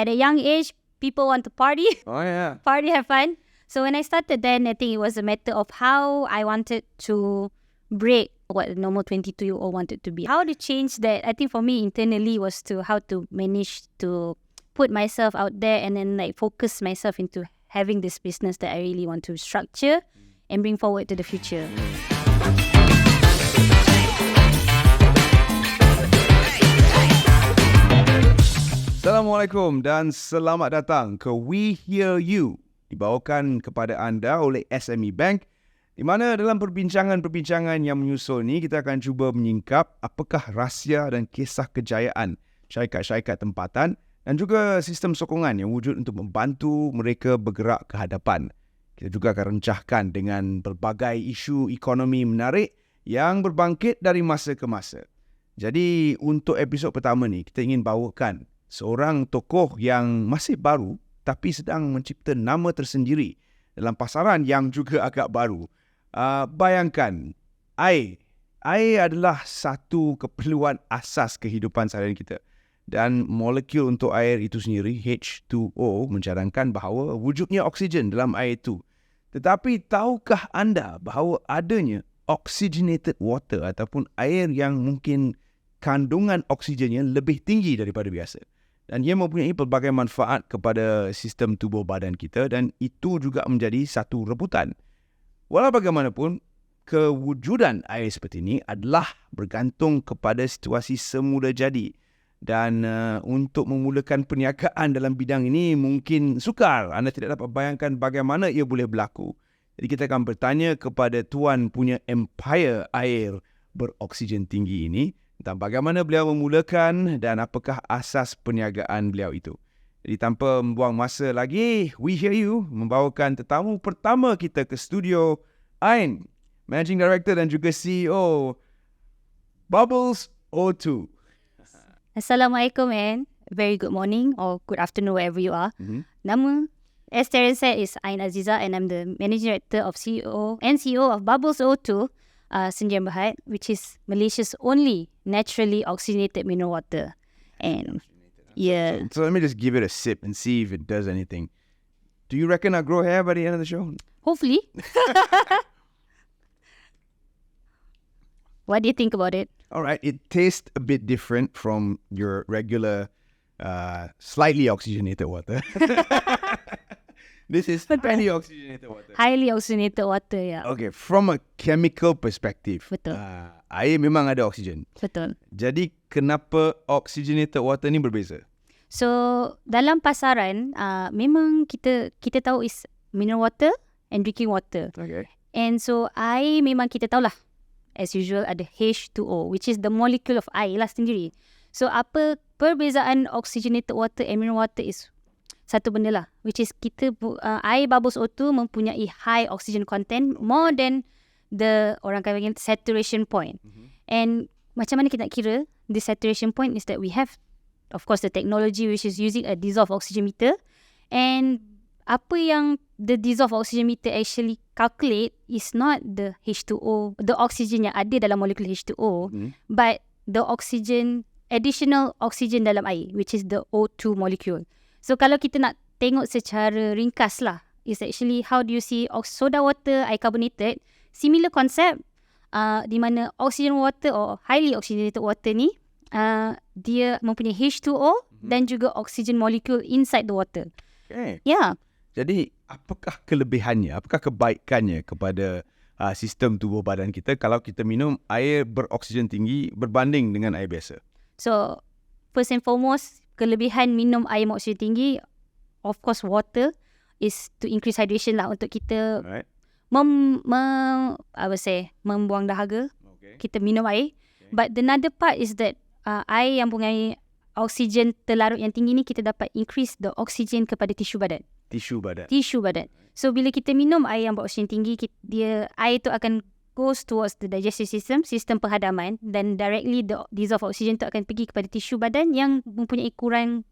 at a young age, people want to party. Oh yeah. Party, have fun. So when I started then, I think it was a matter of how I wanted to break what a normal 22-year-old wanted to be. How to change that, I think for me internally was to how to manage to put myself out there and then like focus myself into having this business that I really want to structure and bring forward to the future. Assalamualaikum dan selamat datang ke We Hear You, dibawakan kepada anda oleh SME Bank, di mana dalam perbincangan-perbincangan yang menyusul ni kita akan cuba menyingkap apakah rahsia dan kisah kejayaan syarikat-syarikat tempatan dan juga sistem sokongan yang wujud untuk membantu mereka bergerak ke hadapan. Kita juga akan rencahkan dengan pelbagai isu ekonomi menarik yang berbangkit dari masa ke masa. Jadi untuk episod pertama ni kita ingin bawakan seorang tokoh yang masih baru tapi sedang mencipta nama tersendiri dalam pasaran yang juga agak baru. Bayangkan, air. Air adalah satu keperluan asas kehidupan seharian kita. Dan molekul untuk air itu sendiri, H2O, mencarangkan bahawa wujudnya oksigen dalam air itu. Tetapi tahukah anda bahawa adanya oxygenated water ataupun air yang mungkin kandungan oksigennya lebih tinggi daripada biasa? Dan ia mempunyai pelbagai manfaat kepada sistem tubuh badan kita dan itu juga menjadi satu rebutan. Walau bagaimanapun, kewujudan air seperti ini adalah bergantung kepada situasi semula jadi. Dan untuk memulakan perniagaan dalam bidang ini mungkin sukar. Anda tidak dapat bayangkan bagaimana ia boleh berlaku. Jadi kita akan bertanya kepada tuan punya empire air beroksigen tinggi ini tentang bagaimana beliau memulakan dan apakah asas perniagaan beliau itu. Jadi tanpa membuang masa lagi, We Hear You membawakan tetamu pertama kita ke studio, Ain, Managing Director dan juga CEO Bubbles O2. Assalamualaikum and very good morning or good afternoon wherever you are. Nama, as Terence said, is Ain Azizah and I'm the Managing Director of CEO of Bubbles O2, Sendian Berhad, which is Malaysia's only naturally oxygenated mineral water. And yeah. So let me just give it a sip and see if it does anything. Do you reckon I'll grow hair by the end of the show? Hopefully. What do you think about it? All right, it tastes a bit different from your regular, slightly oxygenated water. This is highly oxygenated water. Highly oxygenated water, yeah. Okay, from a chemical perspective, Betul. Air memang ada oksigen. Betul. Jadi, kenapa oxygenated water ni berbeza? So, dalam pasaran, memang kita tahu is mineral water and drinking water. Okay. And so, air memang kita tahulah. As usual, ada H2O, which is the molecule of air lah sendiri. So, apa perbezaan oxygenated water and mineral water is satu benda lah. Which is air Bubbles O2 mempunyai high oxygen content more than the orang kata panggil saturation point. And macam mana kita nak kira the saturation point is that we have, of course, the technology which is using a dissolved oxygen meter. And apa yang the dissolved oxygen meter actually calculate is not the H2O, the oxygen yang ada dalam molekul H2O, but the oxygen, additional oxygen dalam air, which is the O2 molecule. So kalau kita nak tengok secara ringkas lah, is actually how do you see soda water, air carbonated, similar concept, di mana oxygen water or highly oxygenated water ni, dia mempunyai H2O dan juga oxygen molecule inside the water. Okay. Yeah. Jadi, apakah kelebihannya, apakah kebaikannya kepada sistem tubuh badan kita kalau kita minum air beroksigen tinggi berbanding dengan air biasa? So, first and foremost, kelebihan minum air beroksigen tinggi, of course, water is to increase hydration lah untuk kita membuang dahaga. Okay. Kita minum air. Okay. But the another part is that air yang mempunyai oksigen terlarut yang tinggi ni, kita dapat increase the oksigen kepada tisu badan. Tisu badan. So, bila kita minum air yang beroksigen tinggi, air tu akan goes towards the digestive system, sistem penghadaman, dan directly the dissolved oxygen tu akan pergi kepada tisu badan yang mempunyai kurang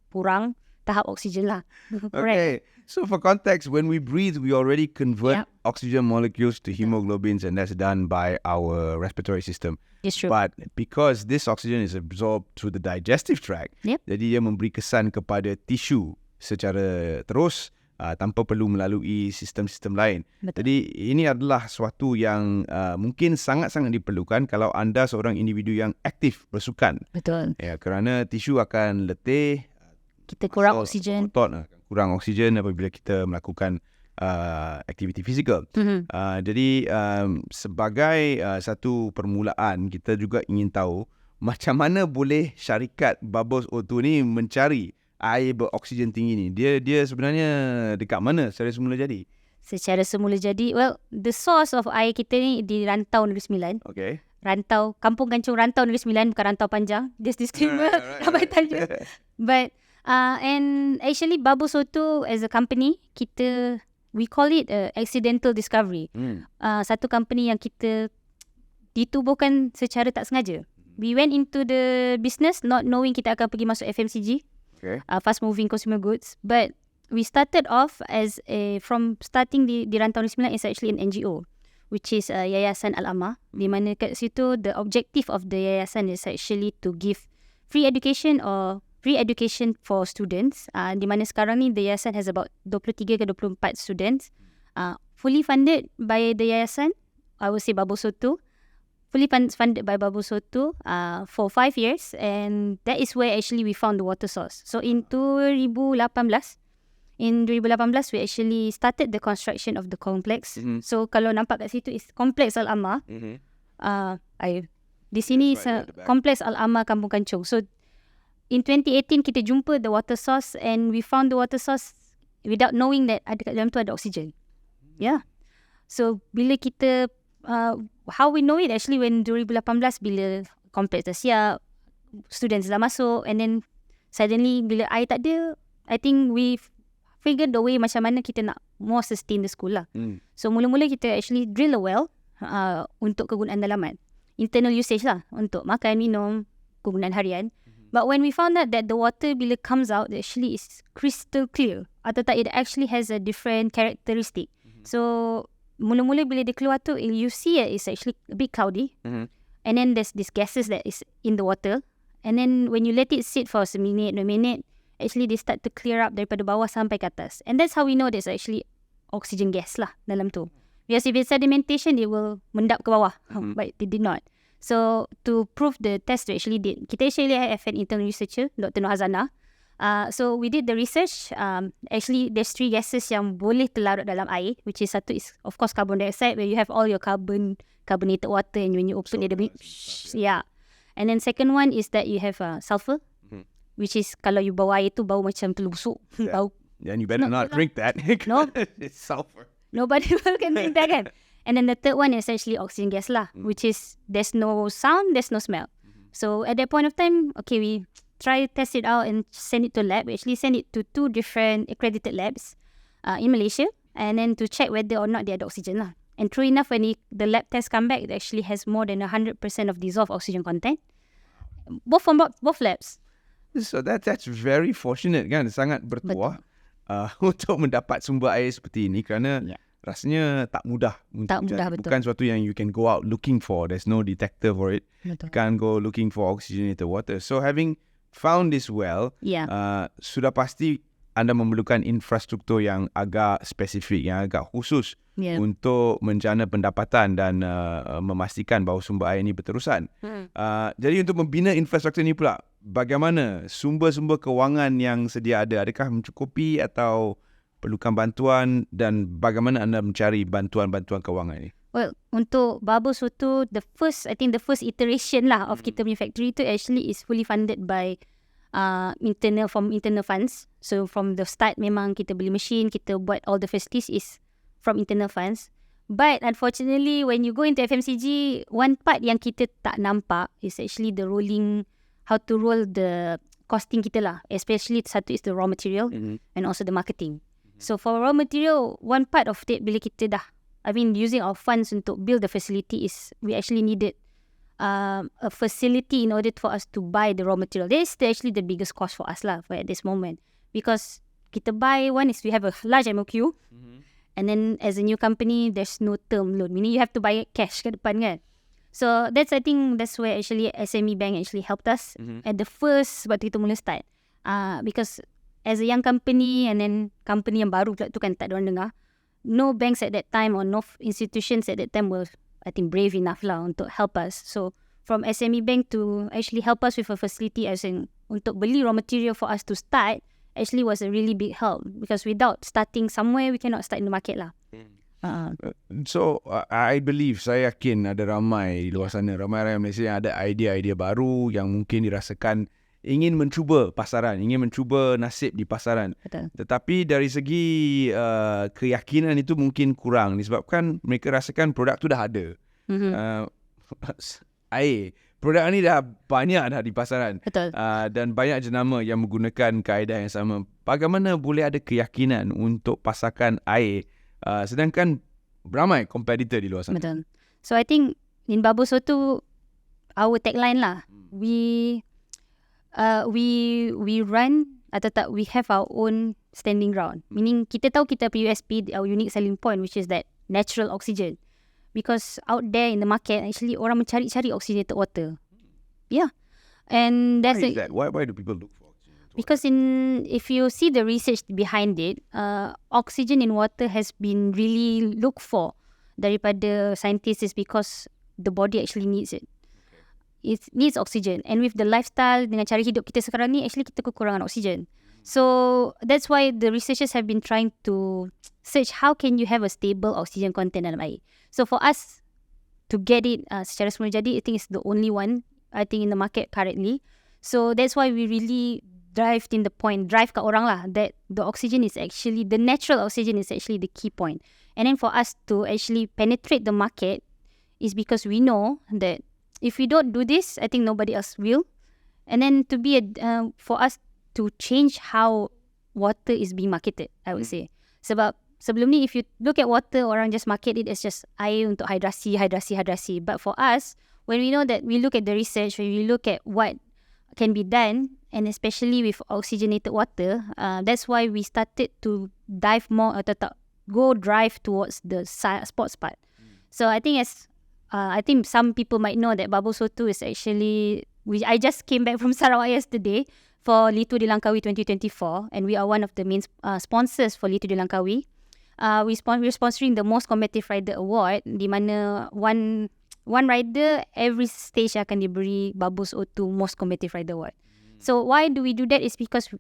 tahap oksigen lah. Okay. So for context, when we breathe, we already convert oxygen molecules to hemoglobins, and that's done by our respiratory system. It's true. But because this oxygen is absorbed through the digestive tract, jadi dia memberi kesan kepada tisu secara terus tanpa perlu melalui sistem-sistem lain. Betul. Jadi ini adalah suatu yang mungkin sangat-sangat diperlukan kalau anda seorang individu yang aktif bersukan. Betul. Ya, kerana tisu akan letih, Kita kurang oksigen. otot akan kurang oksigen apabila kita melakukan aktiviti fizikal. Jadi sebagai satu permulaan, kita juga ingin tahu macam mana boleh syarikat Bubbles O2 ni mencari air beroksigen tinggi ni. Dia sebenarnya dekat mana secara semula jadi? Secara semula jadi, well, the source of air kita ni di Rantau Negeri Sembilan. Okay. Rantau, Kampung Kancung Rantau Negeri Sembilan, bukan Rantau Panjang. Just disclaimer, ramai tanya. But, and actually Bubbles O2 as a company, we call it accidental discovery. Satu company yang kita ditubuhkan secara tak sengaja. We went into the business not knowing kita akan pergi masuk FMCG. Okay. Fast moving consumer goods, but we started off as from starting di Rantau Negeri Sembilan is actually an NGO, which is Yayasan Al-Ammah, di mana kat situ the objective of the yayasan is actually to give free education for students, di mana sekarang ni the yayasan has about 23 ke 24 students, fully funded by the yayasan. I would say Bubbles O2, fully funded by Bubbles O2 for 5 years, and that is where actually we found the water source. So in 2018, we actually started the construction of the complex. So kalau nampak kat situ is Complex Al-Ammah. Di sini Complex Al-Ammah Kampung Kancung. So in 2018 kita jumpa the water source, and we found the water source without knowing that kat dalam tu ada oksigen. Yeah. So bila kita how we know it actually when 2018 bila kompleks dah siap, students dah masuk, and then suddenly bila air tak ada, I think we figured the way macam mana kita nak more sustain the school lah. So mula-mula kita actually drill a well untuk kegunaan dalaman, internal usage lah, untuk makan, minum, kegunaan harian. But when we found out that the water bila comes out actually is crystal clear, atau tak, it actually has a different characteristic. So mula-mula bila dia keluar tu, you see it's actually a bit cloudy. And then there's these gases that is in the water. And then when you let it sit for a minute, 2 minute, actually they start to clear up daripada bawah sampai ke atas. And that's how we know there's actually oxygen gas lah dalam tu. Because if it's sedimentation, it will mendap ke bawah. But it did not. So to prove the test we actually did, kita actually have an internal researcher, Dr. Nur Hazana. So we did the research. Actually, there's 3 gases yang boleh terlarut dalam air, which is satu is of course carbon dioxide, where you have all your carbonated water, and when you open it, yeah. And then second one is that you have sulfur, which is kalau you bawa air tu bau macam telur busuk. Bau. And you better not drink that. No. It's sulfur. Nobody can drink that kan. And then the third one is actually oxygen gas lah, which is there's no sound, there's no smell. So at that point of time, okay, we try test it out and send it to lab. We actually send it to 2 different accredited labs in Malaysia, and then to check whether or not they had oxygen lah. And true enough, when the lab test come back, it actually has more than 100% of dissolved oxygen content. Both from both labs. So that's very fortunate kan, sangat bertuah untuk mendapat sumber air seperti ini, kerana rasanya tak mudah. Tak mudah, betul. Bukan sesuatu yang you can go out looking for. There's no detector for it. Betul. You can't go looking for oxygenated water. So having found this well, sudah pasti anda memerlukan infrastruktur yang agak spesifik, yang agak khusus untuk menjana pendapatan dan memastikan bahawa sumber air ini berterusan. Jadi untuk membina infrastruktur ini pula, bagaimana sumber-sumber kewangan yang sedia ada? Adakah mencukupi atau perlukan bantuan, dan bagaimana anda mencari bantuan-bantuan kewangan ini? Well, untuk Bubbles O2, the first iteration lah of kita punya factory tu actually is fully funded by internal funds. So from the start memang kita beli mesin, kita buat all the facilities is from internal funds. But unfortunately, when you go into FMCG, one part yang kita tak nampak is actually the how to roll the costing kita lah. Especially satu is the raw material and also the marketing. So for raw material, one part of it bila kita using our funds untuk build the facility is we actually needed a facility in order for us to buy the raw material. This is actually the biggest cost for us lah at this moment. Because kita buy, one is we have a large MOQ, and then as a new company, there's no term loan. Meaning you have to buy cash ke depan kan. So I think that's where actually SME Bank actually helped us at the first waktu kita mula start. Because as a young company and then company yang baru pula tu kan tak ada orang dengar. No banks at that time or no institutions at that time were, I think, brave enough lah untuk help us. So from SME bank to actually help us with a facility as in untuk beli raw material for us to start actually was a really big help because without starting somewhere we cannot start in the market lah. So I believe, saya yakin ada ramai di luar sana, ramai rakyat Malaysia yang ada idea-idea baru yang mungkin dirasakan ingin mencuba pasaran, ingin mencuba nasib di pasaran. Betul. Tetapi dari segi keyakinan itu mungkin kurang disebabkan mereka rasakan produk tu dah ada. Air, produk ni dah banyak dah di pasaran. Betul. Dan banyak jenama yang menggunakan kaedah yang sama. Bagaimana boleh ada keyakinan untuk pasarkan air sedangkan ramai kompetitor di luar sana? Betul. So I think in Bubble Soto, our tagline lah, we run atau tak, we have our own standing ground. Meaning kita tahu kita punya USP, our unique selling point, which is that natural oxygen. Because out there in the market, actually orang mencari-cari oxygenated water. Yeah. And that's Why is that? Why do people look for oxygen? because if you see the research behind it, oxygen in water has been really looked for daripada scientists is because the body actually needs it. It needs oxygen, and with the lifestyle dengan cara hidup kita sekarang ni, actually kita kekurangan oxygen. So that's why the researchers have been trying to search how can you have a stable oxygen content dalam air. So for us to get it secara semula jadi, I think it's the only one I think in the market currently. So that's why we really drive kat orang lah, that the oxygen is actually, the natural oxygen is actually the key point. And then for us to actually penetrate the market is because we know that if we don't do this, I think nobody else will. And then to be for us to change how water is being marketed, I would say. Sebab sebelum ni, if you look at water, orang just market it as just air untuk hydrasi. But for us, when we know that, we look at the research, when we look at what can be done, and especially with oxygenated water, that's why we started to dive more atau tak, go drive towards the sports part. So I think I think some people might know that Bubble Soto is actually, I just came back from Sarawak yesterday for Litu di Langkawi 2024, and we are one of the main sponsors for Litu di Langkawi. We're sponsoring the Most Competitive Rider Award, di mana one rider every stage akan diberi Bubble Soto Most Competitive Rider Award. So why do we do that? Is because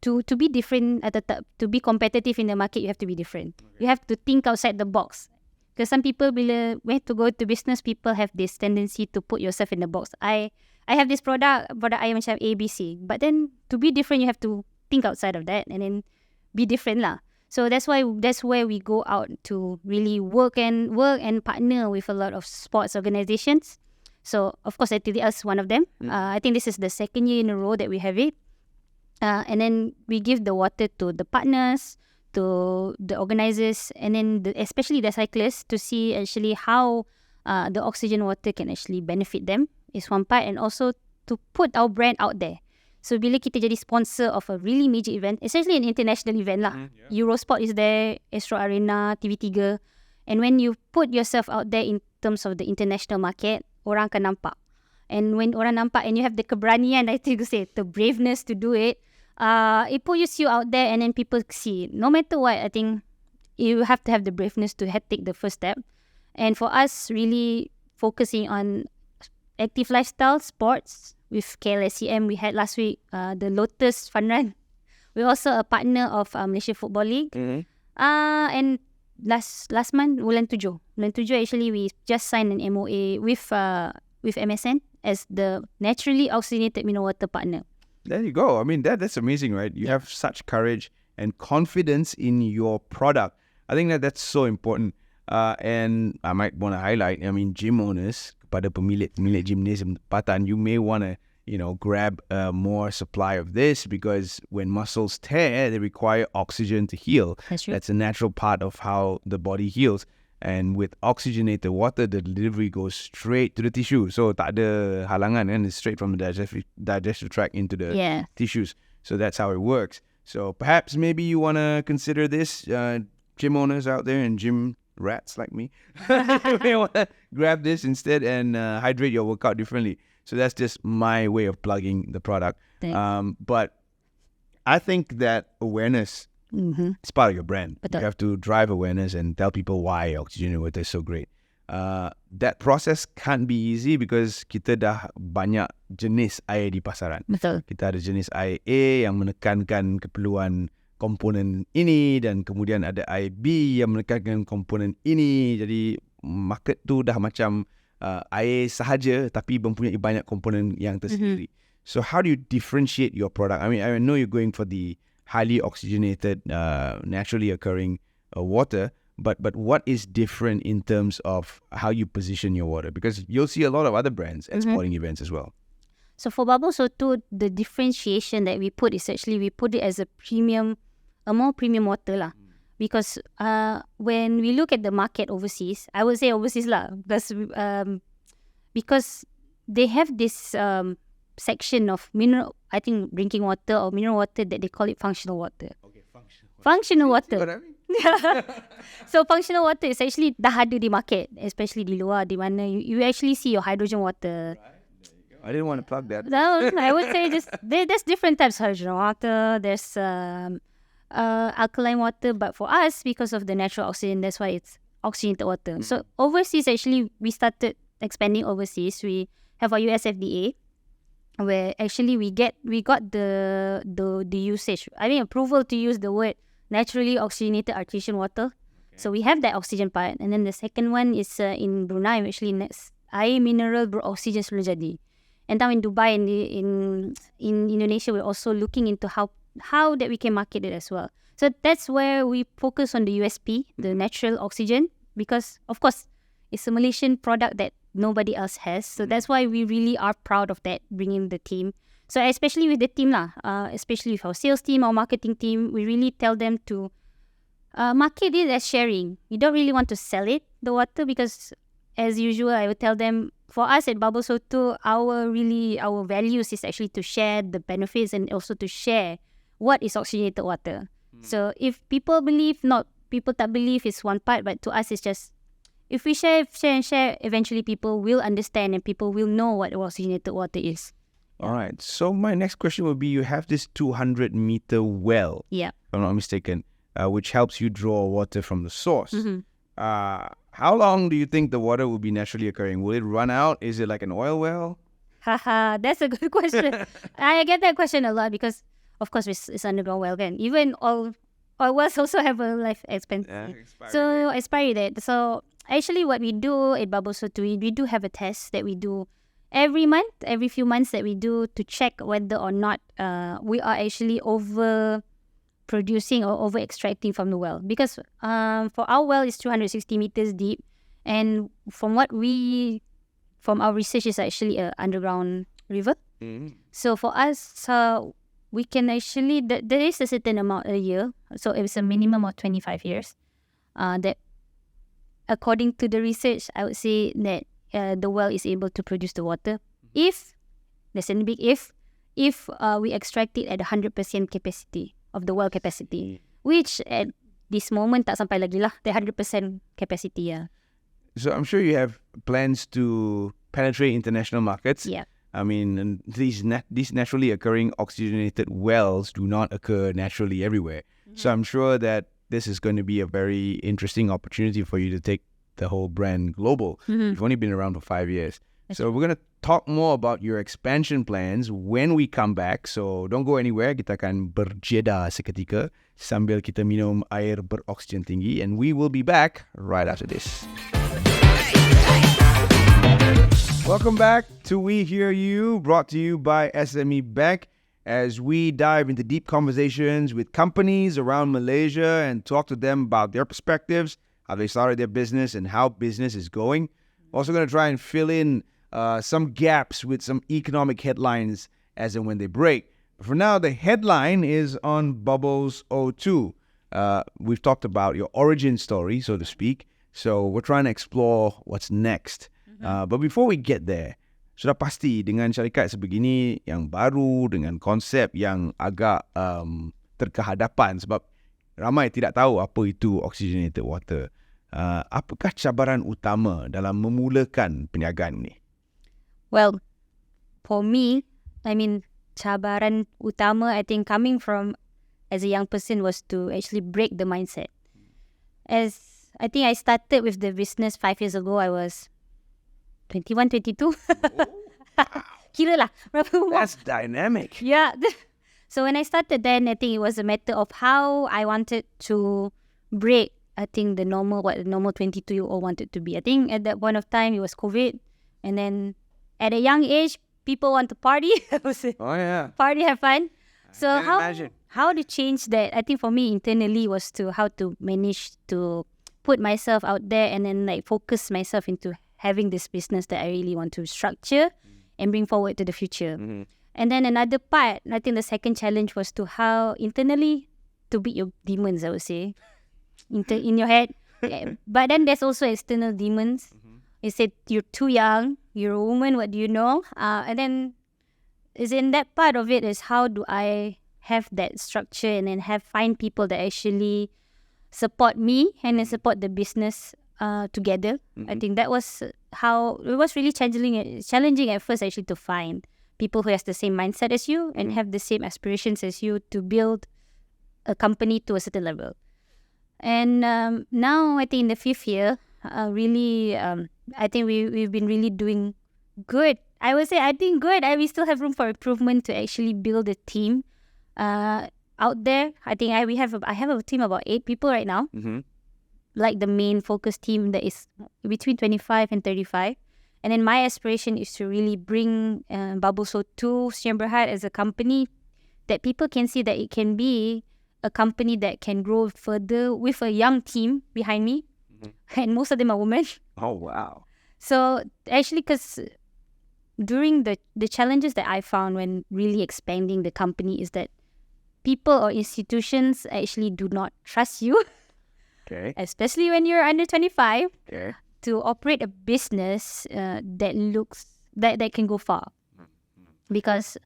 to be different, to be competitive in the market, you have to be different. You have to think outside the box. Because some people, bila when to go to business, people have this tendency to put yourself in the box. I have this product I macam ABC. But then to be different, you have to think outside of that and then be different lah. So that's where we go out to really work and partner with a lot of sports organizations. So of course, ATDL is one of them. I think this is the second year in a row that we have it. And then we give the water to the partners, to the organizers, and then especially the cyclists, to see actually how the oxygen water can actually benefit them is one part, and also to put our brand out there. So bila kita jadi sponsor of a really major event, especially an international event lah, Eurosport is there, Astro Arena, TV3, and when you put yourself out there in terms of the international market, orang akan nampak. And when orang nampak and you have the keberanian, I think to say, the braveness to do it, it puts you out there and then people see. No matter what, I think you have to have the braveness to take the first step. And for us, really focusing on active lifestyle, sports, with KLSCM, we had last week the Lotus Fun Run. We're also a partner of Malaysia Football League. And last month, bulan 7 actually, we just signed an MOA with MSN as the naturally oxygenated mineral water partner. There you go. I mean, that's amazing, right? You have such courage and confidence in your product. I think that's so important. And I might want to highlight, I mean, gym owners, kepada pemilik gymnasium tempatan, you may want to, grab more supply of this, because when muscles tear, they require oxygen to heal. That's true. That's a natural part of how the body heals. And with oxygenated water, the delivery goes straight to the tissue. So tak ada halangan, and it's straight from the digestive tract into the tissues. So that's how it works. So perhaps maybe you want to consider this, gym owners out there and gym rats like me. You may want to grab this instead and hydrate your workout differently. So that's just my way of plugging the product. But I think that awareness is part of your brand. Betul. You have to drive awareness and tell people why Oxygenate water is so great. That process can't be easy because kita dah banyak jenis air di pasaran. Betul. Kita ada jenis air A yang menekankan keperluan komponen ini dan kemudian ada air B yang menekankan komponen ini. Jadi market tu dah macam air sahaja tapi mempunyai banyak komponen yang tersendiri. So how do you differentiate your product? I mean, I know you're going for the highly oxygenated, naturally occurring water, but what is different in terms of how you position your water? Because you'll see a lot of other brands at sporting events as well. So for Bubble Soto, the differentiation that we put is actually we put it as a more premium water lah. Because when we look at the market overseas, I would say overseas lah, because they have this section of drinking water or mineral water that they call it functional water. Okay, Functional water. See what I mean? So functional water is actually dah ada di market, especially di luar, di mana you actually see your hydrogen water. I didn't want to plug that. No, I would say there's different types of hydrogen water. There's alkaline water, but for us, because of the natural oxygen, that's why it's oxygenated water. So overseas, actually, we started expanding overseas. We have our USFDA, where actually we got the usage. I mean, approval to use the word naturally oxygenated artesian water. Okay. So we have that oxygen part, and then the second one is in Brunei. Actually, air mineral beroksigen sebelum jadi. And now in Dubai and in Indonesia, we're also looking into how that we can market it as well. So that's where we focus on the USP, the natural oxygen, because of course it's a Malaysian product that nobody else has. So that's why we really are proud of that, bringing the team. So especially with the team lah, especially with our sales team, our marketing team, we really tell them to market it as sharing. You don't really want to sell it, the water, because as usual, I would tell them, for us at Bubble Soto, our values is actually to share the benefits and also to share what is oxygenated water. So if people believe, people that believe is one part, but to us it's just, if we share, eventually people will understand and people will know what oxygenated water is. All right. So my next question would be, you have this 200-meter well, Yeah. if I'm not mistaken, which helps you draw water from the source. How long do you think the water will be naturally occurring? Will it run out? Is it like an oil well? Haha, that's a good question. I get that question a lot because, of course, it's underground well. Can even all wells also have a life expectancy. Expiry date. So actually, what we do at Bubble Soto, we do have a test that we do every few months that we do to check whether or not we are actually over producing or over extracting from the well, because for our well is 260 meters deep, and from our research is actually a underground river. So for us, we can actually there is a certain amount a year, so it's a minimum of 25 years. That according to the research, I would say that the well is able to produce the water if there's a big if we extract it at 100% capacity of the well capacity, which at this moment tak sampai lagi lah, the 100% capacity. So I'm sure you have plans to penetrate international markets. Yeah. I mean, these naturally occurring oxygenated wells do not occur naturally everywhere. So I'm sure that this is going to be a very interesting opportunity for you to take the whole brand global. You've only been around for 5 years. So we're going to talk more about your expansion plans when we come back. So don't go anywhere. Kita akan berjeda seketika sambil kita minum air beroksigen tinggi. And we will be back right after this. Welcome back to We Hear You, brought to you by SME Bank, as we dive into deep conversations with companies around Malaysia and talk to them about their perspectives, how they started their business, and how business is going. Also going to try and fill in some gaps with some economic headlines as and when they break. But for now, the headline is on Bubbles O2. We've talked about your origin story, so to speak. So we're trying to explore what's next. But before we get there, sudah pasti dengan syarikat sebegini yang baru, dengan konsep yang agak terkehadapan sebab ramai tidak tahu apa itu oxygenated water. Apakah cabaran utama dalam memulakan perniagaan ini? Well, for me, I mean, cabaran utama, I think, coming from as a young person was to actually break the mindset. As I think I started with the business 5 years ago, I was 21, 22. Kira lah, berapa umur? That's dynamic. Yeah. So when I started then, I think it was a matter of how I wanted to break, I think, the normal 22-year-old wanted to be. I think at that point of time, it was COVID. And then at a young age, people want to party. Oh yeah. Party, have fun. So can imagine. how to change that? I think for me internally was to how to manage to put myself out there and then like focus myself into having this business that I really want to structure and bring forward to the future. Mm-hmm. And then another part, I think the second challenge was to how internally to beat your demons, I would say, in your head. Yeah. But then there's also external demons. You said you're too young, you're a woman, what do you know? And then is in that part of it is how do I have that structure and then find people that actually support me and then support the business together. I think that was how it was really challenging at first actually to find people who has the same mindset as you and have the same aspirations as you to build a company to a certain level. And now I think in the 5th year, really, I think we've been really doing good. I would say I think good. We still have room for improvement to actually build a team out there. I think I have a team of about 8 people right now. Mm-hmm. Like the main focus team that is between 25 and 35. And then my aspiration is to really bring Bubble So to Sdn Bhd as a company that people can see that it can be a company that can grow further with a young team behind me. Mm-hmm. And most of them are women. Oh, wow. So actually, because during the challenges that I found when really expanding the company is that people or institutions actually do not trust you. Okay. Especially when you're under 25, Okay. to operate a business that can go far. Because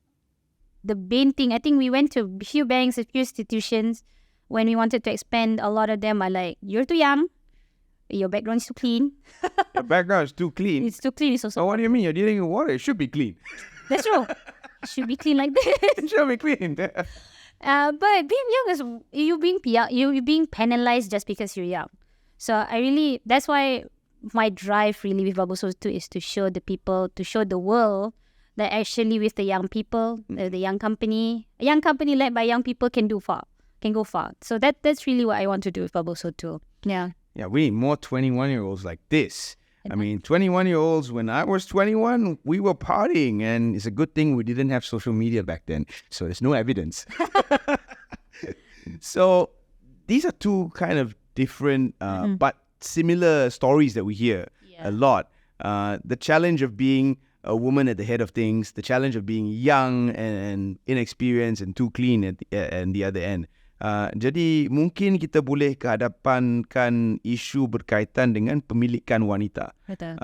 the main thing, I think we went to a few banks, a few institutions, when we wanted to expand, a lot of them are like, you're too young, your background is too clean. Your background is too clean. It's too clean. It's also So what do you mean? You're dealing with water. It should be clean. That's true. It should be clean like this. It should be clean. But being young is you being penalized just because you're young. So that's why my drive really with Bubble So 2 is to show the people, to show the world that actually with the young people, the young company, a young company led by young people can go far. So that's really what I want to do with Bubble So 2. Yeah. Yeah, we need more 21-year-olds like this. I mean, 21-year-olds, when I was 21, we were partying, and it's a good thing we didn't have social media back then, so there's no evidence. So these are two kind of different but similar stories that we hear a lot. The challenge of being a woman at the head of things, the challenge of being young and inexperienced and too clean at the other end. Jadi mungkin kita boleh kehadapankan isu berkaitan dengan pemilikan wanita. Betul.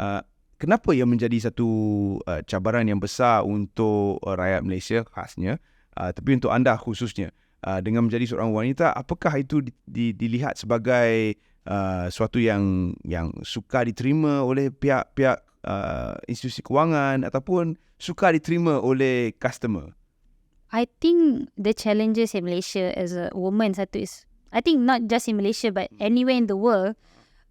Kenapa ia menjadi satu cabaran yang besar untuk rakyat Malaysia khasnya, tapi untuk anda khususnya, dengan menjadi seorang wanita, apakah itu dilihat sebagai suatu yang suka diterima oleh pihak-pihak institusi kewangan ataupun suka diterima oleh customer? I think the challenges in Malaysia as a woman is, I think not just in Malaysia but anywhere in the world,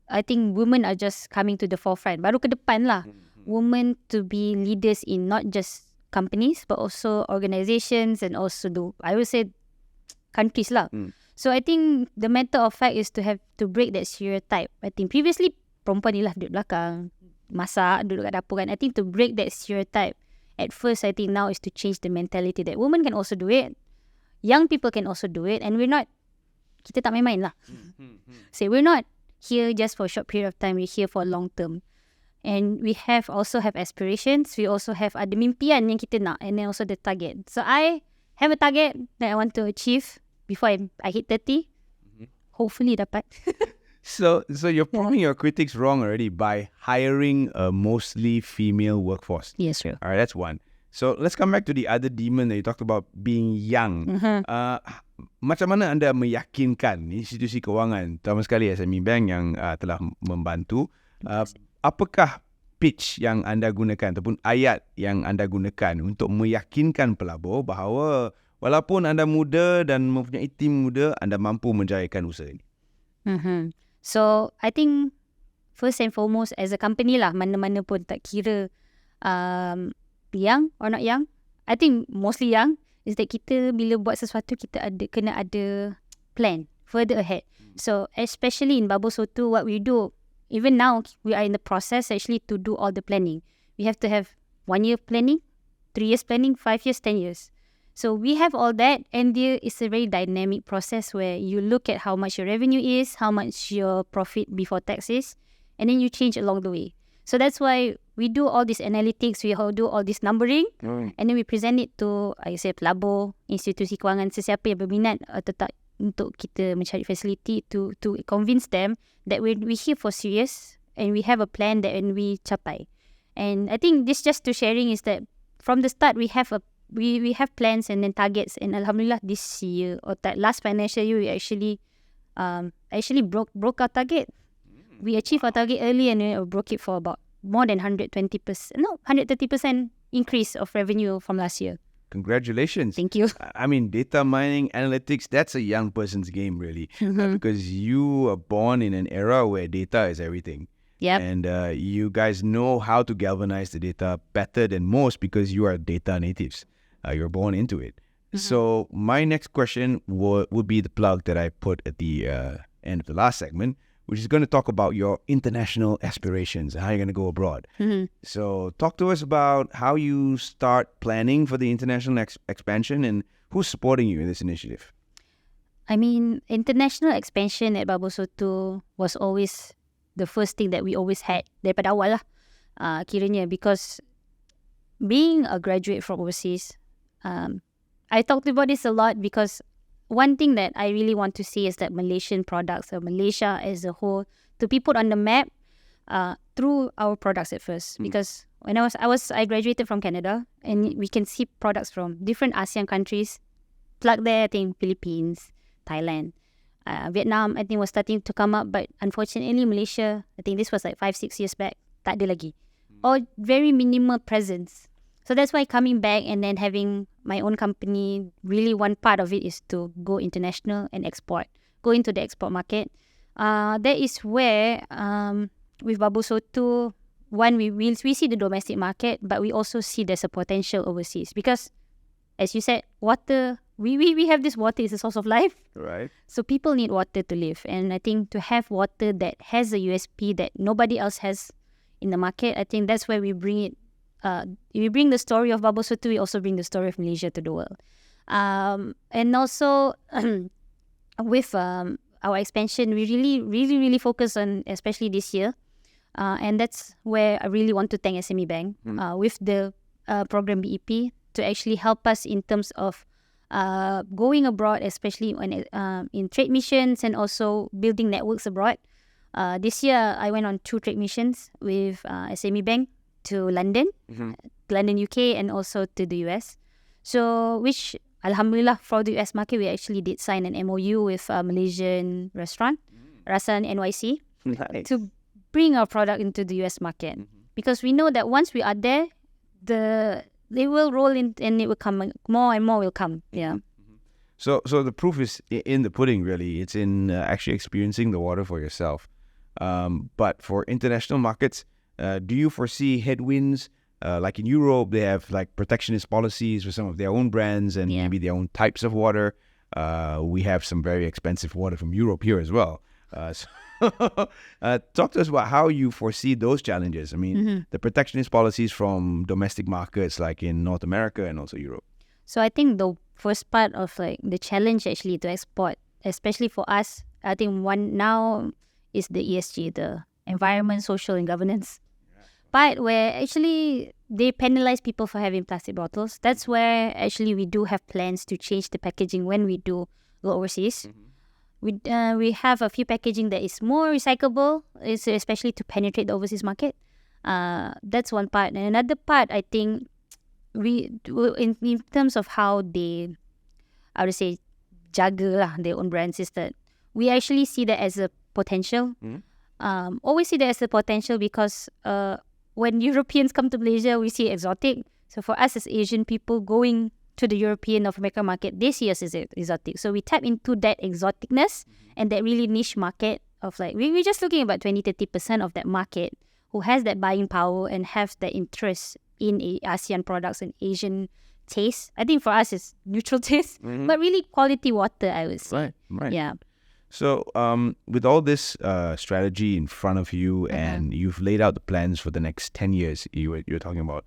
I think women are just coming to the forefront. Baru ke depan lah. Women to be leaders in not just companies but also organizations and also I would say countries lah. So I think the matter of fact is to have to break that stereotype. I think previously perempuan ni lah duduk belakang, masak, duduk kat dapur kan. I think to break that stereotype, at first, I think now is to change the mentality that women can also do it. Young people can also do it. And kita tak main-main lah. So we're not here just for a short period of time. We're here for long term. And we also have aspirations. We also have ada mimpian yang kita nak. And then also the target. So I have a target that I want to achieve before I hit 30. Hopefully dapat. So you're proving your critics wrong already by hiring a mostly female workforce. Yes, true. All right, that's one. So let's come back to the other demon that you talked about, being young. Macam mana anda meyakinkan institusi kewangan, terutama sekali SME Bank yang telah membantu, apakah pitch yang anda gunakan ataupun ayat yang anda gunakan untuk meyakinkan pelabur bahawa walaupun anda muda dan mempunyai tim muda, anda mampu menjayakan usaha ini? So, I think first and foremost as a company lah, mana-mana pun tak kira young or not young, I think mostly young, is that kita bila buat sesuatu kita kena ada plan further ahead. So especially in Bubble Soto, what we do, even now we are in the process actually to do all the planning. We have to have 1 year planning, 3 years planning, 5 years, 10 years. So we have all that, and there is a very dynamic process where you look at how much your revenue is, how much your profit before tax is, and then you change along the way. So that's why we do all this analytics, we do all this numbering, and then we present it to, I say, pelabur, institusi kewangan, sesiapa yang berminat tetap untuk kita mencari facility to convince them that we're here for serious and we have a plan that when we capai. And I think this just to sharing is that from the start we have plans and then targets, and alhamdulillah this year or that last financial year we actually broke our target. We achieved our target early and we broke it for about more than 130% increase of revenue from last year. Congratulations. Thank you. I mean, data mining, analytics, that's a young person's game, really. Because you are born in an era where data is everything. Yep. And you guys know how to galvanize the data better than most because you are data natives. You're born into it. So my next question would be the plug that I put at the end of the last segment, which is going to talk about your international aspirations and how you're going to go abroad. So talk to us about how you start planning for the international expansion and who's supporting you in this initiative. I mean, international expansion at Bubble Soto was always the first thing that we always had daripada awal lah, kiranya, because being a graduate from overseas, I talked about this a lot because one thing that I really want to see is that Malaysian products, or Malaysia as a whole, to be put on the map through our products at first. Because when I graduated from Canada, and we can see products from different ASEAN countries. Plug there, I think Philippines, Thailand, Vietnam, I think was starting to come up, but unfortunately Malaysia, I think this was like 5-6 years back, tak ada lagi, or very minimal presence. So that's why coming back and then having my own company, really one part of it is to go international and export, go into the export market. That is where with Bubble Soto, one, we see the domestic market, but we also see there's a potential overseas because, as you said, water, we have this water is a source of life. Right. So people need water to live. And I think to have water that has a USP that nobody else has in the market, I think that's where we bring it. We bring the story of Bubble Soto, we also bring the story of Malaysia to the world. And also with our expansion, we really focus on, especially this year. And that's where I really want to thank SME Bank with the program BEP to actually help us in terms of going abroad, especially when in trade missions and also building networks abroad. This year, I went on 2 trade missions with SME Bank to London, London, UK, and also to the US. So, which, alhamdulillah, for the US market, we actually did sign an MOU with a Malaysian restaurant, Rasan NYC, Nice. to bring our product into the US market. Because we know that once we are there, they will roll in and it will come, more and more will come. Yeah. So the proof is in the pudding, really. It's in actually experiencing the water for yourself. But for international markets, do you foresee headwinds? Like in Europe, they have like protectionist policies for some of their own brands and maybe their own types of water. We have some very expensive water from Europe here as well. Talk to us about how you foresee those challenges. I mean, the protectionist policies from domestic markets like in North America and also Europe. So I think the first part of like the challenge actually to export, especially for us, I think one now is the ESG, the environment, social and governance part, where actually they penalize people for having plastic bottles. That's where actually we do have plans to change the packaging when we do go overseas. We have a few packaging that is more recyclable, especially to penetrate the overseas market. That's one part. And another part, I think, we in terms of how they, I would say, jaga their own brands, is that we actually see that as a potential. Always see that as a potential because when Europeans come to Malaysia, we see exotic. So for us as Asian people going to the European North American market, they see us as exotic. So we tap into that exoticness and that really niche market of like, we're just looking about 20-30% of that market who has that buying power and have that interest in ASEAN products and Asian taste. I think for us it's neutral taste, but really quality water, I would say. Right. Yeah. So, with all this strategy in front of you, and you've laid out the plans for the next 10 years, you're talking about,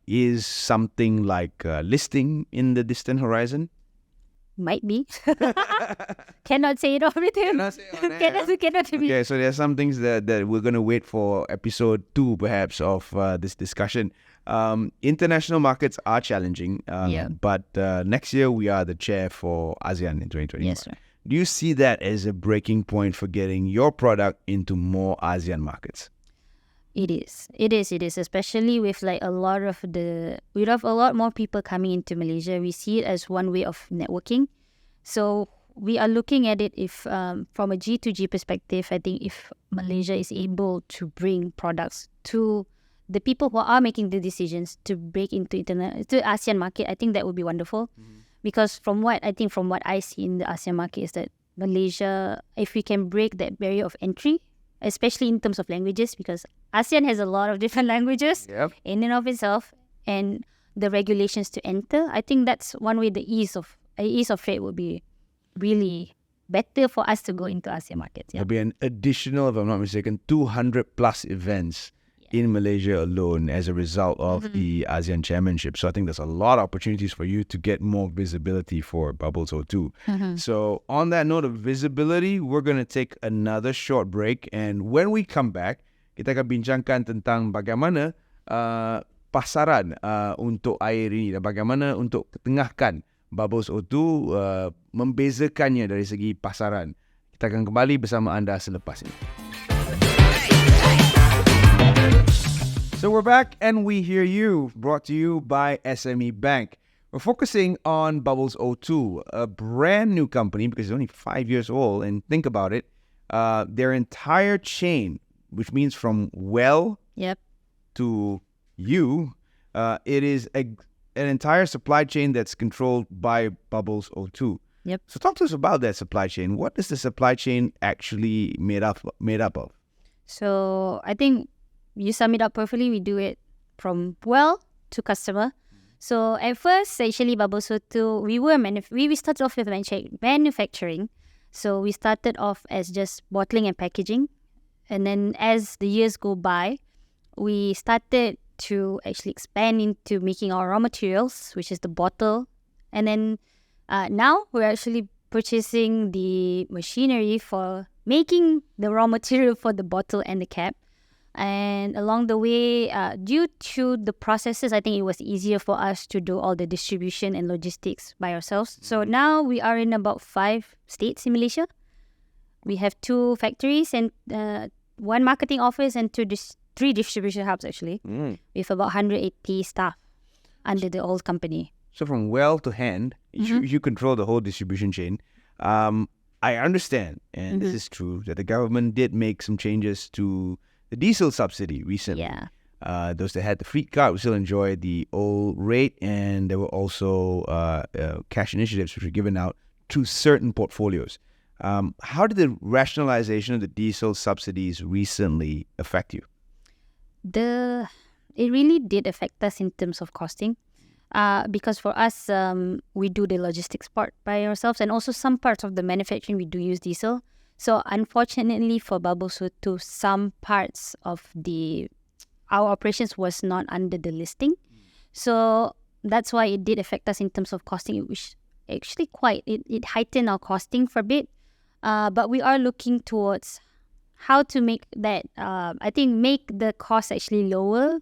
is something like listing in the distant horizon? Might be. Cannot say it already. Cannot say on air. Cannot be. Okay, so there are some things that we're going to wait for episode 2, perhaps, of this discussion. International markets are challenging, but next year we are the chair for ASEAN in 2020. Yes, sir. Do you see that as a breaking point for getting your product into more ASEAN markets? It is, especially with like we have a lot more people coming into Malaysia. We see it as one way of networking. So we are looking at it if from a G2G perspective, I think if Malaysia is able to bring products to the people who are making the decisions to break into to ASEAN market, I think that would be wonderful. Because from what I see in the ASEAN market is that Malaysia, if we can break that barrier of entry, especially in terms of languages, because ASEAN has a lot of different languages in and of itself, and the regulations to enter, I think that's one way the ease of trade would be really better for us to go into ASEAN markets. There'll be an additional, if I'm not mistaken, 200 plus events in Malaysia alone as a result of the ASEAN Chairmanship. So I think there's a lot of opportunities for you to get more visibility for Bubbles O2. So on that note of visibility, we're going to take another short break. And when we come back, kita akan bincangkan tentang bagaimana pasaran untuk air ini dan bagaimana untuk ketengahkan Bubbles O2 membezakannya dari segi pasaran. Kita akan kembali bersama anda selepas ini. So we're back and we hear you, brought to you by SME Bank. We're focusing on Bubbles O2, a brand new company because it's only 5 years old. And think about it, their entire chain, which means from well to you, it is an entire supply chain that's controlled by Bubbles O2. So talk to us about that supply chain. What is the supply chain actually made up of? So I think you sum it up perfectly. We do it from well to customer. So at first, actually, Bubbles O2, we started off with manufacturing. So we started off as just bottling and packaging. And then as the years go by, we started to actually expand into making our raw materials, which is the bottle. And then now we're actually purchasing the machinery for making the raw material for the bottle and the cap. And along the way, due to the processes, I think it was easier for us to do all the distribution and logistics by ourselves. So now we are in about 5 states in Malaysia. We have 2 factories and 1 marketing office and 3 distribution hubs actually, with about 180 staff under the old company. So from well to hand, you control the whole distribution chain. I understand, and this is true, that the government did make some changes to the diesel subsidy recently. Those that had the fleet card will still enjoy the old rate, and there were also cash initiatives which were given out to certain portfolios. How did the rationalization of the diesel subsidies recently affect you? It really did affect us in terms of costing. Because for us, we do the logistics part by ourselves, and also some parts of the manufacturing we do use diesel. So unfortunately for Bubbles O2, some parts of our operations was not under the listing. So that's why it did affect us in terms of costing, which actually it heightened our costing for a bit. But we are looking towards how to make that, make the cost actually lower,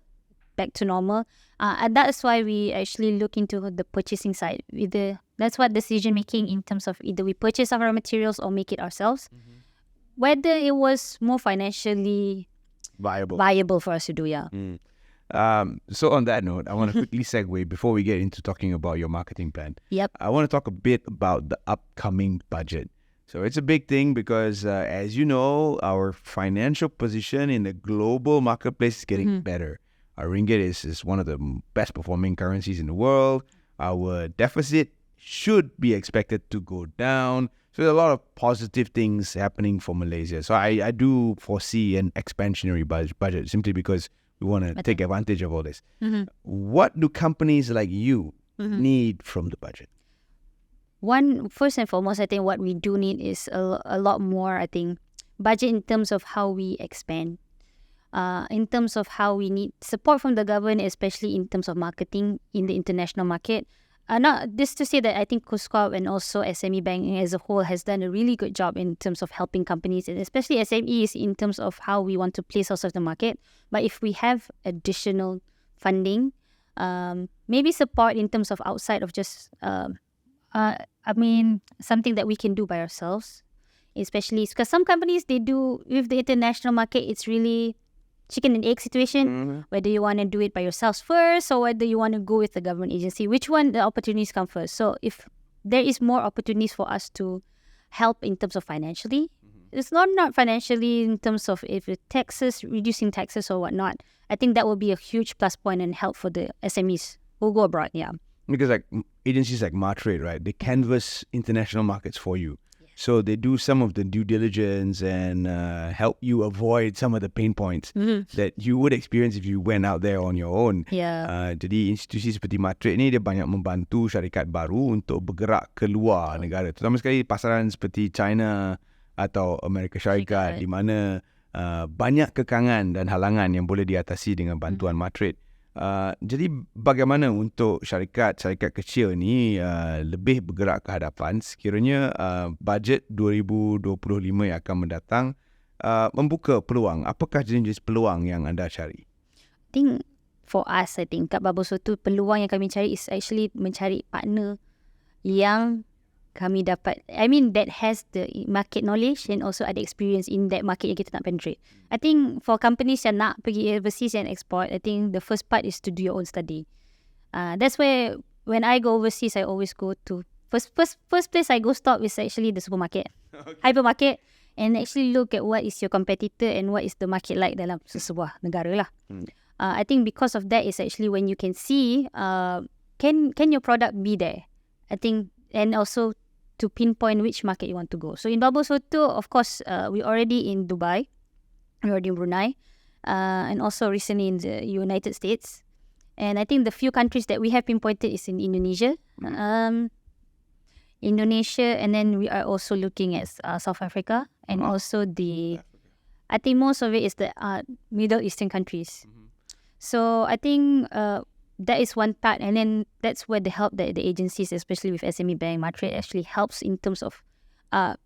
back to normal. And that's why we actually look into the purchasing side. That's what decision making in terms of either we purchase our materials or make it ourselves. Whether it was more financially viable for us to do, So on that note, I want to quickly segue before we get into talking about your marketing plan. Yep. I want to talk a bit about the upcoming budget. So it's a big thing because, as you know, our financial position in the global marketplace is getting better. Our ringgit is one of the best performing currencies in the world. Our deficit should be expected to go down. So there's a lot of positive things happening for Malaysia. So I do foresee an expansionary budget simply because we want to take advantage of all this. What do companies like you need from the budget? First and foremost, I think what we do need is a lot more, I think, budget in terms of how we expand. In terms of how we need support from the government, especially in terms of marketing in the international market. Not this to say that I think KUSKOP and also SME banking as a whole has done a really good job in terms of helping companies, and especially SMEs in terms of how we want to place ourselves in the market. But if we have additional funding, maybe support in terms of outside of just, something that we can do by ourselves, especially because some companies, they do with the international market, it's really chicken and egg situation, whether you want to do it by yourselves first or whether you want to go with the government agency, which one the opportunities come first. So if there is more opportunities for us to help in terms of financially, it's not financially in terms of if the taxes, reducing taxes or whatnot, I think that will be a huge plus point and help for the SMEs who go abroad. Yeah. Because like agencies like Martrade, right, they canvas international markets for you. So they do some of the due diligence and help you avoid some of the pain points that you would experience if you went out there on your own. Jadi institusi seperti Matrix ni dia banyak membantu syarikat baru untuk bergerak keluar negara. Terutama sekali pasaran seperti China atau Amerika Syarikat di mana banyak kekangan dan halangan yang boleh diatasi dengan bantuan Matrix. Jadi bagaimana untuk syarikat kecil ni lebih bergerak ke hadapan sekiranya bajet 2025 yang akan mendatang membuka peluang? Apakah jenis peluang yang anda cari? I think for us, I think kat Bubble Soto, peluang yang kami cari is actually mencari partner yang kami dapat, that has the market knowledge and also ada experience in that market yang kita nak penetrate. I think for companies yang nak pergi overseas and export, I think the first part is to do your own study. That's where when I go overseas, I always go to first place I go stop is actually the supermarket, hypermarket, and actually look at what is your competitor and what is the market like dalam sebuah negara lah. I think because of that is actually when you can see can your product be there. I think, and also to pinpoint which market you want to go. So in Bubble Soto, of course, we're already in Dubai, we're already in Brunei, and also recently in the United States. And I think the few countries that we have pinpointed is in Indonesia, and then we are also looking at South Africa, and also I think most of it is the Middle Eastern countries. So I think that is one part, and then that's where the help that the agencies, especially with SME Bank, Matrade, actually helps in terms of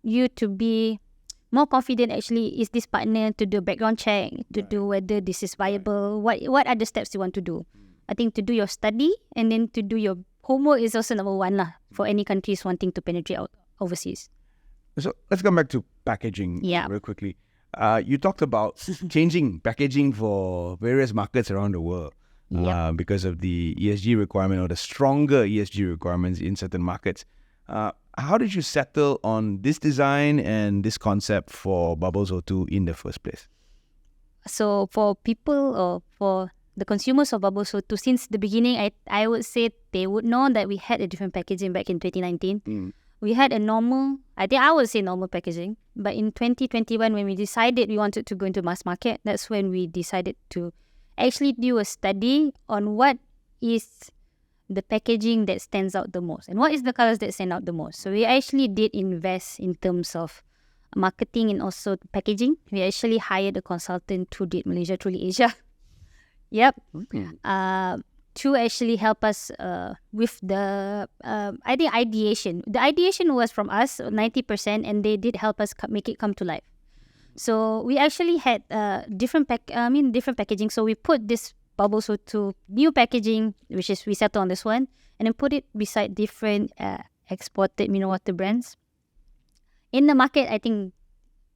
you to be more confident. Actually, is this partner to do background check, to do whether this is viable, what are the steps you want to do. I think to do your study and then to do your homework is also number one lah for any countries wanting to penetrate out overseas. So let's come back to packaging real quickly. You talked about changing packaging for various markets around the world. Because of the ESG requirement or the stronger ESG requirements in certain markets. How did you settle on this design and this concept for Bubble Soto in the first place? So for people or for the consumers of Bubble Soto, since the beginning, I would say they would know that we had a different packaging back in 2019. We had a normal, I would say normal packaging. But in 2021, when we decided we wanted to go into mass market, that's when we decided to actually do a study on what is the packaging that stands out the most and what is the colors that stand out the most. So we actually did invest in terms of marketing and also packaging. We actually hired a consultant who did Malaysia, Truly Asia. To actually help us with the I think ideation. The ideation was from us 90%, and they did help us make it come to life. So we actually had different packaging. So we put this Bubble Soto new packaging, which is we settled on this one, and then put it beside different exported mineral water brands. In the market, I think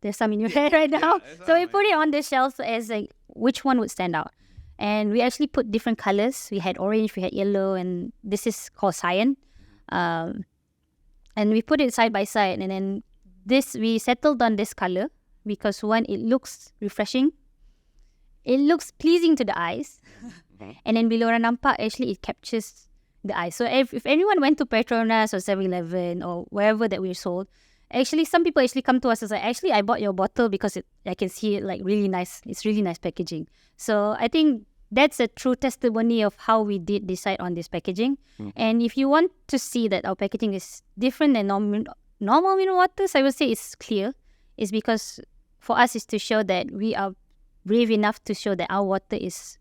there's some in your head right now. So we put it on the shelves as like which one would stand out. And we actually put different colors. We had orange, we had yellow, and this is called cyan. And we put it side by side, and then we settled on this color because one, it looks refreshing, it looks pleasing to the eyes, and then bila orang nampak, actually it captures the eye. So if anyone went to Petronas or 7-Eleven or wherever that we're sold, actually some people actually come to us and say, actually I bought your bottle because I can see it like really nice. It's really nice packaging. So I think that's a true testimony of how we did decide on this packaging. And if you want to see that our packaging is different than normal mineral waters, I would say it's clear. It's because for us is to show that we are brave enough to show that our water is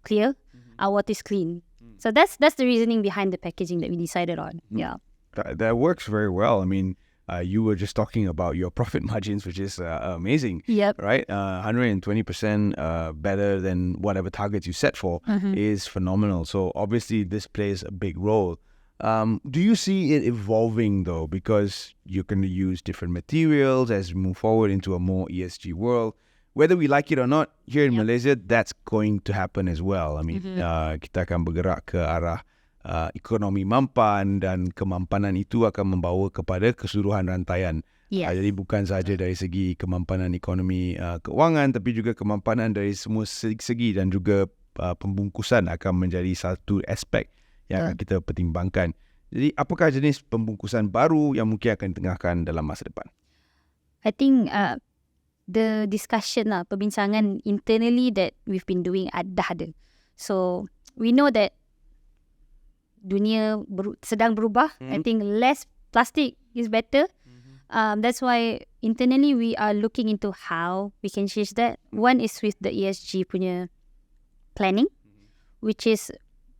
clear, our water is clean. So that's the reasoning behind the packaging that we decided on. Yeah. That works very well. I mean, you were just talking about your profit margins, which is amazing. Yep. Right? 120% better than whatever targets you set for is phenomenal. So obviously this plays a big role. Do you see it evolving though? Because you're going to use different materials as we move forward into a more ESG world. Whether we like it or not, here in Malaysia, that's going to happen as well. I mean, kita akan bergerak ke arah ekonomi mampan, dan kemampanan itu akan membawa kepada keseluruhan rantaian. Jadi bukan sahaja dari segi kemampanan ekonomi keuangan, tapi juga kemampanan dari semua segi, dan juga pembungkusan akan menjadi satu aspek yang akan kita pertimbangkan. Jadi apakah jenis pembungkusan baru yang mungkin akan ditengahkan dalam masa depan? I think the discussion perbincangan internally that we've been doing dah ada. So we know that dunia sedang berubah. I think less plastic is better. That's why internally we are looking into how we can change that. One is with the ESG punya planning, which is,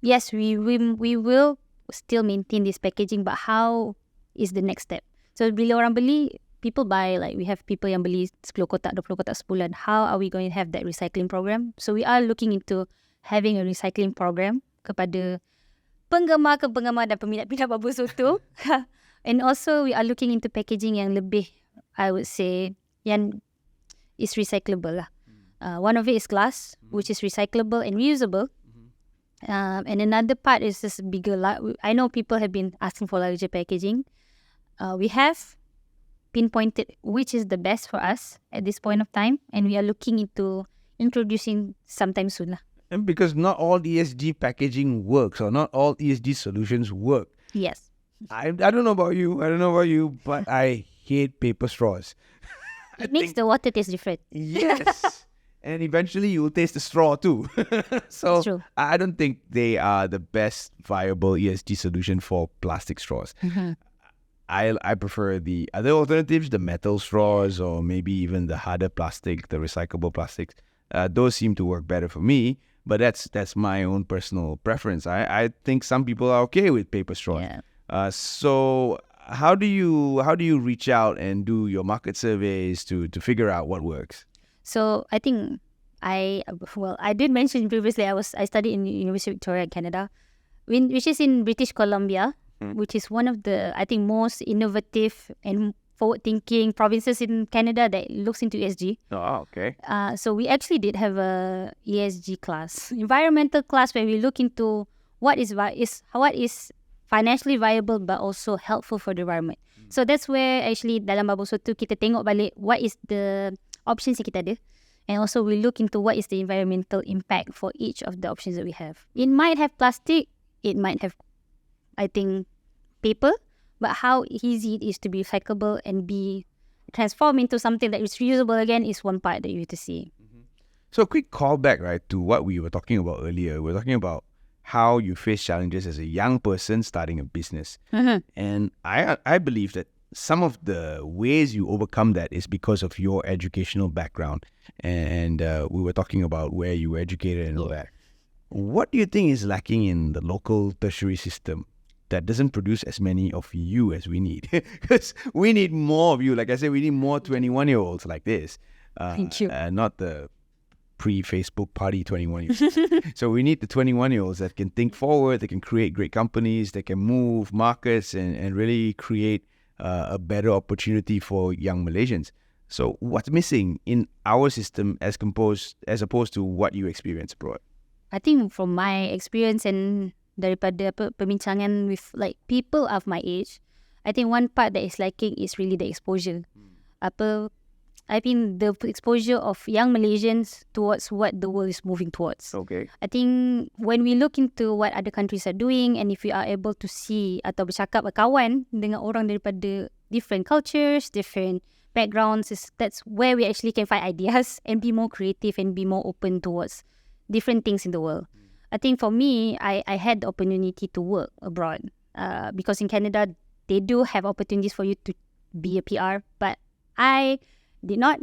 yes, we will still maintain this packaging, but how is the next step? So bila orang beli, people buy, like we have people yang beli 10 kotak, 20 kotak sebulan. How are we going to have that recycling program? So we are looking into having a recycling program kepada penggemar dan peminat-peminat bubble soto. And also we are looking into packaging yang lebih, I would say, yang is recyclable lah. One of it is glass, which is recyclable and reusable. And another part is this bigger. I know people have been asking for larger packaging. We have pinpointed which is the best for us at this point of time, and we are looking into introducing sometime soon lah. And because not all ESG packaging works, or not all ESG solutions work. Yes. I don't know about you, but I hate paper straws. It makes the water taste different. Yes. And eventually you will taste the straw too. So True. I don't think they are the best viable ESG solution for plastic straws. I prefer the other alternatives, the metal straws, or maybe even the harder plastic, the recyclable plastics. Those seem to work better for me, but that's my own personal preference. I think some people are okay with paper straws. Yeah. So how do you reach out and do your market surveys to figure out what works? So I think I did mention previously I studied in University of Victoria, Canada, which is in British Columbia, which is one of the, I think, most innovative and forward-thinking provinces in Canada that looks into ESG. Oh, okay. So we actually did have a ESG class, environmental class, where we look into what is financially viable but also helpful for the environment. So that's where actually dalam bubble soto kita tengok balik what is the options yang kita ada, and also we look into what is the environmental impact for each of the options that we have. It might have plastic, it might have, I think, paper, but how easy it is to be recyclable and be transformed into something that is reusable again is one part that you have to see. So a quick callback, right, to what we were talking about earlier. We're talking about how you face challenges as a young person starting a business. And I believe that some of the ways you overcome that is because of your educational background. And we were talking about where you were educated and all that. What do you think is lacking in the local tertiary system that doesn't produce as many of you as we need? Because we need more of you. Like I said, we need more 21-year-olds like this. Thank you. Not the pre-Facebook party 21-year-olds. So we need the 21-year-olds that can think forward, they can create great companies, they can move markets and really create a better opportunity for young Malaysians. So what's missing in our system as opposed to what you experience abroad? I think from my experience and daripada perbincangan with like people of my age, I think one part that is lacking is really the exposure. I mean, the exposure of young Malaysians towards what the world is moving towards. Okay. I think when we look into what other countries are doing, and if we are able to see atau bercakap berkawan dengan orang daripada different cultures, different backgrounds, that's where we actually can find ideas and be more creative and be more open towards different things in the world. I think for me, I had the opportunity to work abroad because in Canada, they do have opportunities for you to be a PR, but I did not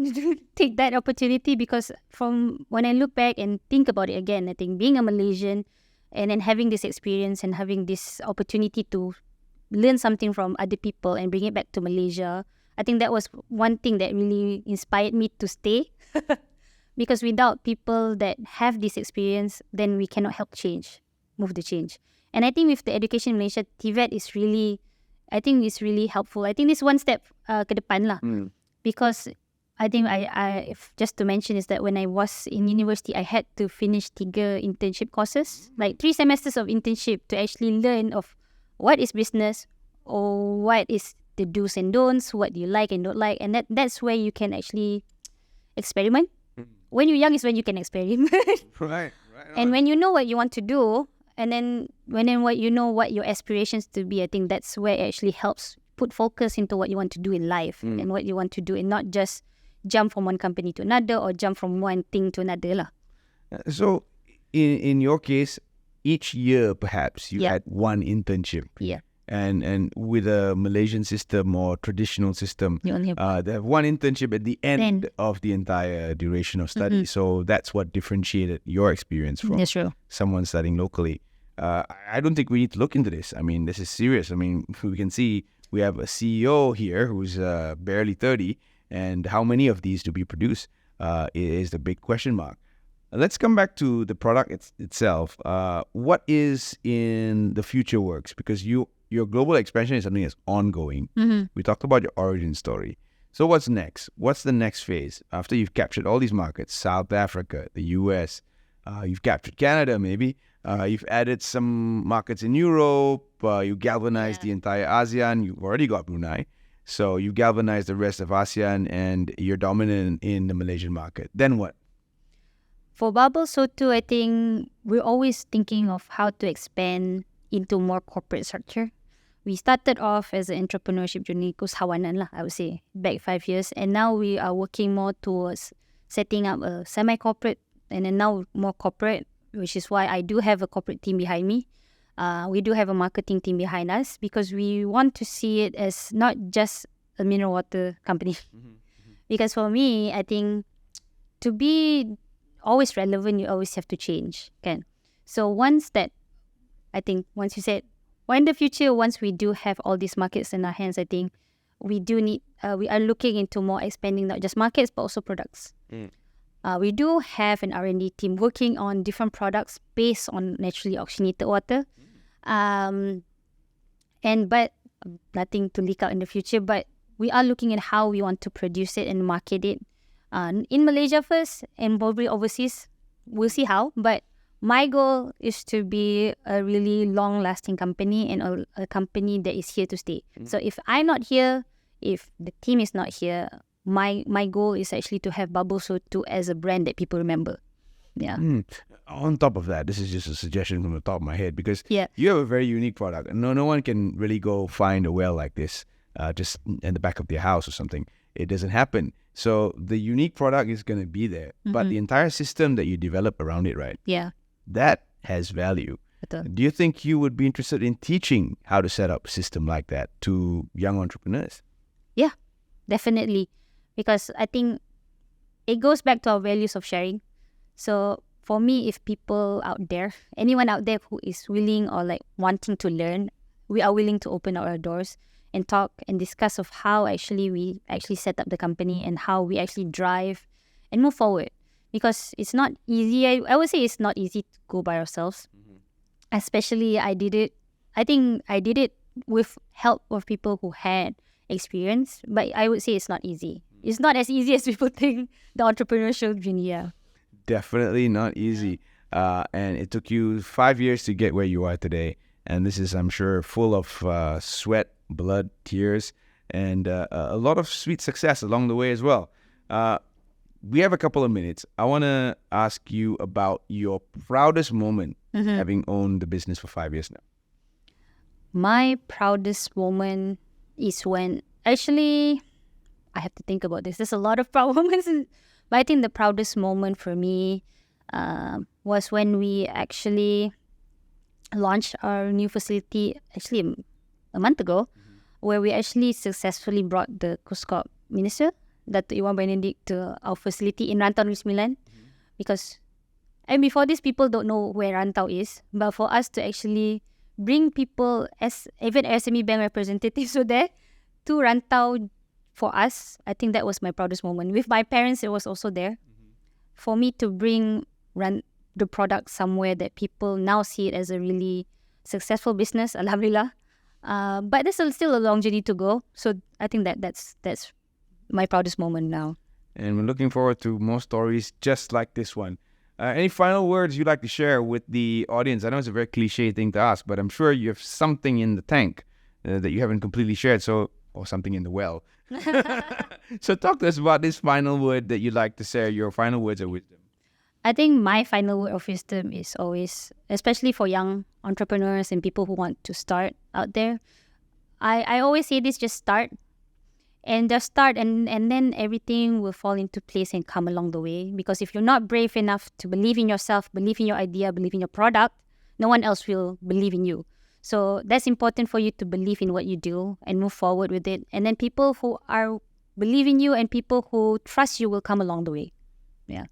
take that opportunity because from when I look back and think about it again, I think being a Malaysian and then having this experience and having this opportunity to learn something from other people and bring it back to Malaysia, I think that was one thing that really inspired me to stay. Because without people that have this experience, then we cannot help move the change. And I think with the education in Malaysia, TVET is really, I think it's really helpful. I think this one step ke depan lah. Because I think if just to mention is that when I was in university, I had to finish 3 internship courses, like 3 semesters of internship to actually learn of what is business or what is the do's and don'ts, what you like and don't like. And that's where you can actually experiment. When you're young is when you can experiment. Right. And when you know what you want to do, and then what you know what your aspirations to be, I think that's where it actually helps put focus into what you want to do in life and what you want to do, and not just jump from one company to another or jump from one thing to another lah. So, in your case, each year perhaps you had one internship. Yeah. And with a Malaysian system or traditional system, You only have they have one internship at the end of the entire duration of study. So that's what differentiated your experience from That's true. someone studying locally. I don't think we need to look into this. I mean, this is serious. I mean, we can see we have a CEO here who's barely 30, and how many of these do we produce is the big question mark. Let's come back to the product itself. What is in the future works? Because your global expansion is something that's ongoing. We talked about your origin story. So what's next? What's the next phase? After you've captured all these markets, South Africa, the US, you've captured Canada maybe, you've added some markets in Europe, you galvanized the entire ASEAN, you've already got Brunei. So you galvanized the rest of ASEAN and you're dominant in the Malaysian market. Then what? For Bubble Soto, I think we're always thinking of how to expand into more corporate structure. We started off as an entrepreneurship journey, usahawanan lah, I would say, back 5 years. And now we are working more towards setting up a semi-corporate and then now more corporate, which is why I do have a corporate team behind me. We do have a marketing team behind us because we want to see it as not just a mineral water company. Because for me, I think to be always relevant, you always have to change. Kan? So once you said, well, in the future, once we do have all these markets in our hands, I think we are looking into more expanding not just markets, but also products. We do have an R&D team working on different products based on naturally oxygenated water. But nothing to leak out in the future, but we are looking at how we want to produce it and market it in Malaysia first and probably overseas. We'll see how, but my goal is to be a really long-lasting company and a company that is here to stay. So if I'm not here, if the team is not here, my goal is actually to have Bubble Soto as a brand that people remember. Yeah. On top of that, this is just a suggestion from the top of my head because Yeah. you have a very unique product. No one can really go find a well like this just in the back of their house or something. It doesn't happen. So the unique product is going to be there, but the entire system that you develop around it, right? Yeah. That has value. Betul. Do you think you would be interested in teaching how to set up a system like that to young entrepreneurs? Yeah, definitely. Because I think it goes back to our values of sharing. So for me, if people out there, anyone out there who is willing or like wanting to learn, we are willing to open our doors and talk and discuss of how we actually set up the company and how we actually drive and move forward. Because it's not easy. I would say it's not easy to go by ourselves. Especially I think I did it with help of people who had experience. But I would say it's not easy. It's not as easy as people think the entrepreneurial journey. Yeah. Definitely not easy. And it took you 5 years to get where you are today. And this is, I'm sure, full of sweat, blood, tears, and a lot of sweet success along the way as well. We have a couple of minutes. I want to ask you about your proudest moment having owned the business for 5 years now. My proudest moment is when, actually, I have to think about this. There's a lot of proud moments, but I think the proudest moment for me was when we actually launched our new facility, actually a month ago, where we actually successfully brought the Coast Guard Minister, Dato' Iwan Benedict, to our facility in Rantau Negeri Sembilan. Because, and before this, people don't know where Rantau is, but for us to actually bring people, as even SME Bank representatives were there, to Rantau for us, I think that was my proudest moment. With my parents, it was also there. For me to bring the product somewhere that people now see it as a really successful business, alhamdulillah. But there's still a long journey to go. So I think that's my proudest moment now. And we're looking forward to more stories just like this one. Any final words you'd like to share with the audience? I know it's a very cliche thing to ask, but I'm sure you have something in the tank that you haven't completely shared, or something in the well. So talk to us about this final word that you'd like to share, your final words of wisdom. I think my final word of wisdom is always, especially for young entrepreneurs and people who want to start out there, I always say this: just start. And just start, and then everything will fall into place and come along the way. Because if you're not brave enough to believe in yourself, believe in your idea, believe in your product, no one else will believe in you. So that's important for you to believe in what you do and move forward with it. And then people who are believe in you and people who trust you will come along the way. Yeah.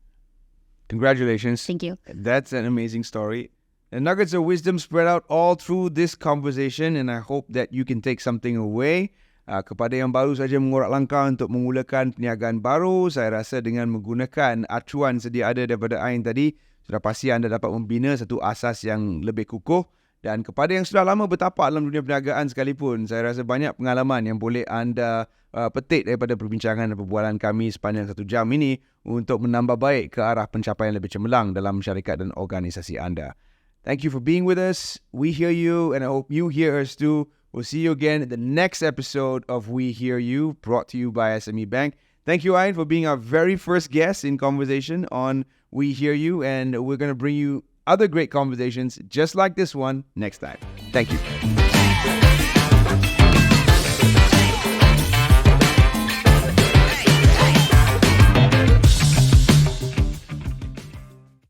Congratulations. Thank you. That's an amazing story. The nuggets of wisdom spread out all through this conversation, and I hope that you can take something away. Kepada yang baru saja mengorak langkah untuk memulakan perniagaan baru, saya rasa dengan menggunakan acuan sedia ada daripada Ain tadi, sudah pasti anda dapat membina satu asas yang lebih kukuh. Dan kepada yang sudah lama bertapak dalam dunia perniagaan sekalipun, saya rasa banyak pengalaman yang boleh anda petik daripada perbincangan dan perbualan kami sepanjang 1 jam ini untuk menambah baik ke arah pencapaian lebih cemerlang dalam syarikat dan organisasi anda. Thank you for being with us. We hear you, and I hope you hear us too. We'll see you again in the next episode of We Hear You, brought to you by SME Bank. Thank you, Ain, for being our very first guest in conversation on We Hear You, and we're going to bring you other great conversations just like this one next time. Thank you.